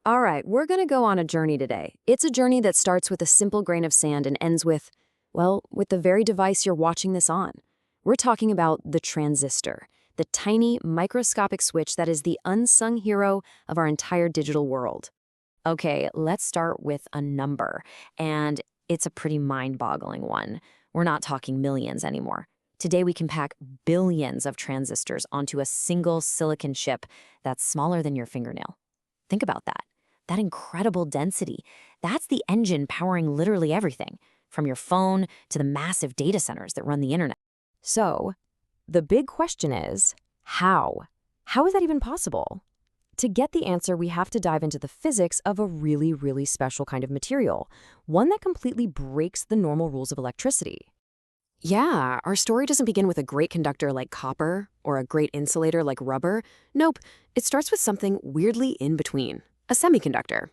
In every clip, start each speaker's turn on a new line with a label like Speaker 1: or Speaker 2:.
Speaker 1: All right, we're going to go on a journey today. It's a journey that starts with a simple grain of sand and ends with, well, with the very device you're watching this on. We're talking about the transistor, the tiny microscopic switch that is the unsung hero of our entire digital world. Okay, let's start with a number, and it's a pretty mind-boggling one. We're not talking millions anymore. Today we can pack billions of transistors onto a single silicon chip that's smaller than your fingernail. Think about that. That incredible density. That's the engine powering literally everything, from your phone to the massive data centers that run the internet. So, the big question is, how? How is that even possible? To get the answer, we have to dive into the physics of a really, really special kind of material, one that completely breaks the normal rules of electricity. Yeah, our story doesn't begin with a great conductor like copper or a great insulator like rubber. Nope, it starts with something weirdly in between, a semiconductor.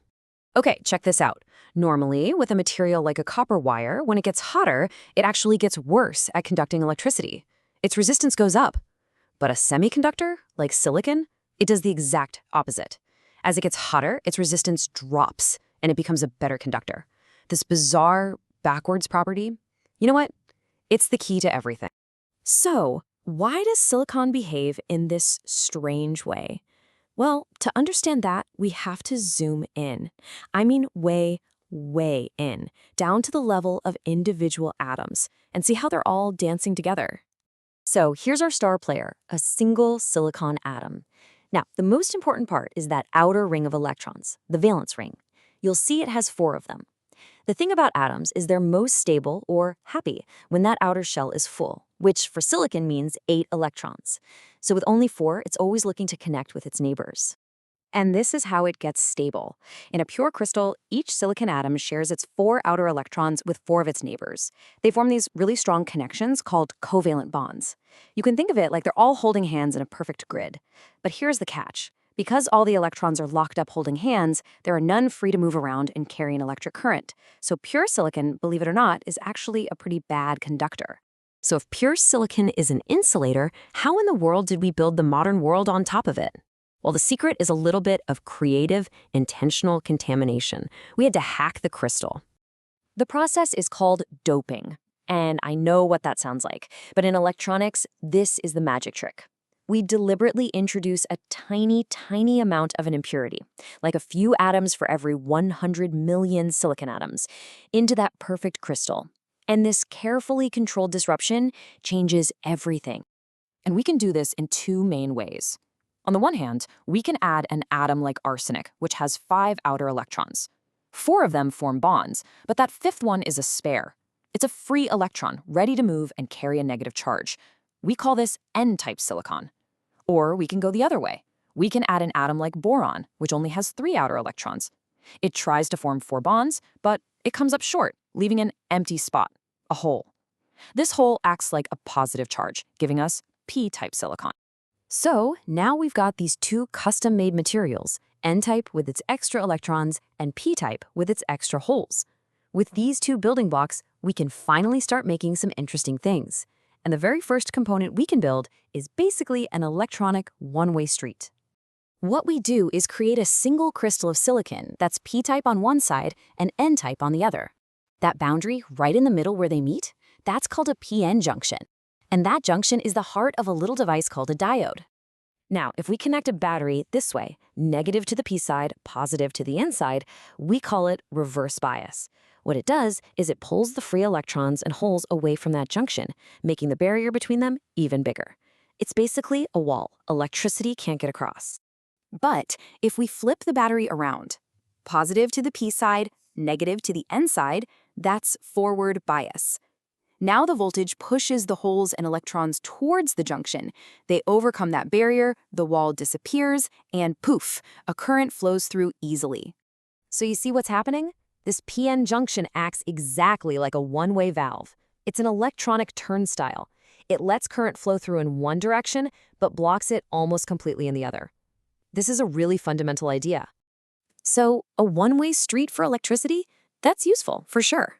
Speaker 1: Okay, check this out. Normally, with a material like a copper wire, when it gets hotter, it actually gets worse at conducting electricity. Its resistance goes up. But a semiconductor, like silicon, it does the exact opposite. As it gets hotter, its resistance drops, and it becomes a better conductor. This bizarre backwards property, you know what? It's the key to everything. So, why does silicon behave in this strange way? Well, to understand that, we have to zoom in. I mean way, way in, down to the level of individual atoms, and see how they're all dancing together. So here's our star player, a single silicon atom. Now, the most important part is that outer ring of electrons, the valence ring. You'll see it has 4 of them. The thing about atoms is they're most stable or happy when that outer shell is full, which for silicon means 8 electrons. So with only 4, it's always looking to connect with its neighbors. And this is how it gets stable. In a pure crystal, each silicon atom shares its 4 outer electrons with 4 of its neighbors. They form these really strong connections called covalent bonds. You can think of it like they're all holding hands in a perfect grid. But here's the catch. Because all the electrons are locked up holding hands, there are none free to move around and carry an electric current. So pure silicon, believe it or not, is actually a pretty bad conductor. So if pure silicon is an insulator, how in the world did we build the modern world on top of it? Well, the secret is a little bit of creative, intentional contamination. We had to hack the crystal. The process is called doping, and I know what that sounds like, but in electronics, this is the magic trick. We deliberately introduce a tiny, tiny amount of an impurity, like a few atoms for every 100 million silicon atoms, into that perfect crystal. And this carefully controlled disruption changes everything. And we can do this in 2 main ways. On the one hand, we can add an atom like arsenic, which has 5 outer electrons. 4 of them form bonds, but that 5th one is a spare. It's a free electron, ready to move and carry a negative charge. We call this N-type silicon. Or we can go the other way. We can add an atom like boron, which only has 3 outer electrons. It tries to form 4 bonds, but it comes up short, leaving an empty spot, a hole. This hole acts like a positive charge, giving us P-type silicon. So now we've got these 2 custom-made materials, N-type with its extra electrons and P-type with its extra holes. With these 2 building blocks, we can finally start making some interesting things. And the very first component we can build is basically an electronic one-way street. What we do is create a single crystal of silicon that's P-type on one side and N-type on the other. That boundary right in the middle where they meet, that's called a p-n junction. And that junction is the heart of a little device called a diode. Now, if we connect a battery this way, negative to the P side, positive to the N side, we call it reverse bias. What it does is it pulls the free electrons and holes away from that junction, making the barrier between them even bigger. It's basically a wall. Electricity can't get across. But if we flip the battery around, positive to the P side, negative to the N side, that's forward bias. Now the voltage pushes the holes and electrons towards the junction. They overcome that barrier, the wall disappears, and poof, a current flows through easily. So you see what's happening? This p-n junction acts exactly like a one-way valve. It's an electronic turnstile. It lets current flow through in one direction, but blocks it almost completely in the other. This is a really fundamental idea. So a one-way street for electricity? That's useful, for sure.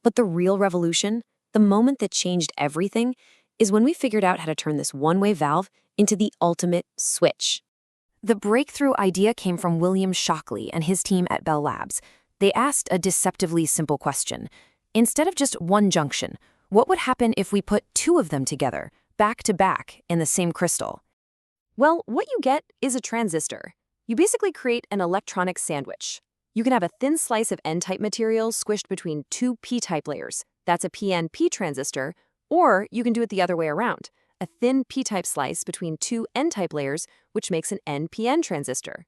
Speaker 1: But the real revolution, the moment that changed everything, is when we figured out how to turn this one-way valve into the ultimate switch. The breakthrough idea came from William Shockley and his team at Bell Labs. They asked a deceptively simple question. Instead of just one junction, what would happen if we put two of them together, back to back, in the same crystal? Well, what you get is a transistor. You basically create an electronic sandwich. You can have a thin slice of N-type material squished between two P-type layers. That's a PNP transistor. Or you can do it the other way around, a thin P-type slice between two N-type layers, which makes an NPN transistor.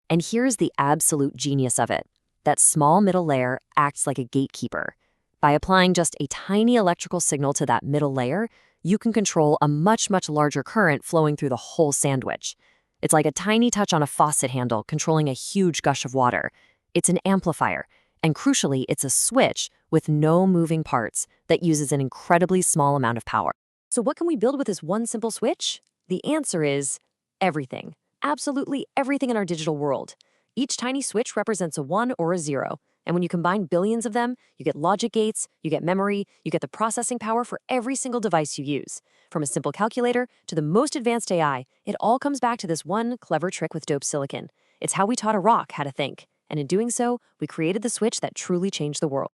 Speaker 1: And here's the absolute genius of it. That small middle layer acts like a gatekeeper. By applying just a tiny electrical signal to that middle layer, you can control a much larger current flowing through the whole sandwich. It's like a tiny touch on a faucet handle controlling a huge gush of water. It's an amplifier, and crucially, it's a switch with no moving parts that uses an incredibly small amount of power. So what can we build with this one simple switch? The answer is everything. Absolutely everything in our digital world. Each tiny switch represents a 1 or a 0. And when you combine billions of them, you get logic gates, you get memory, you get the processing power for every single device you use. From a simple calculator to the most advanced AI, it all comes back to this one clever trick with doped silicon. It's how we taught a rock how to think. And in doing so, we created the switch that truly changed the world.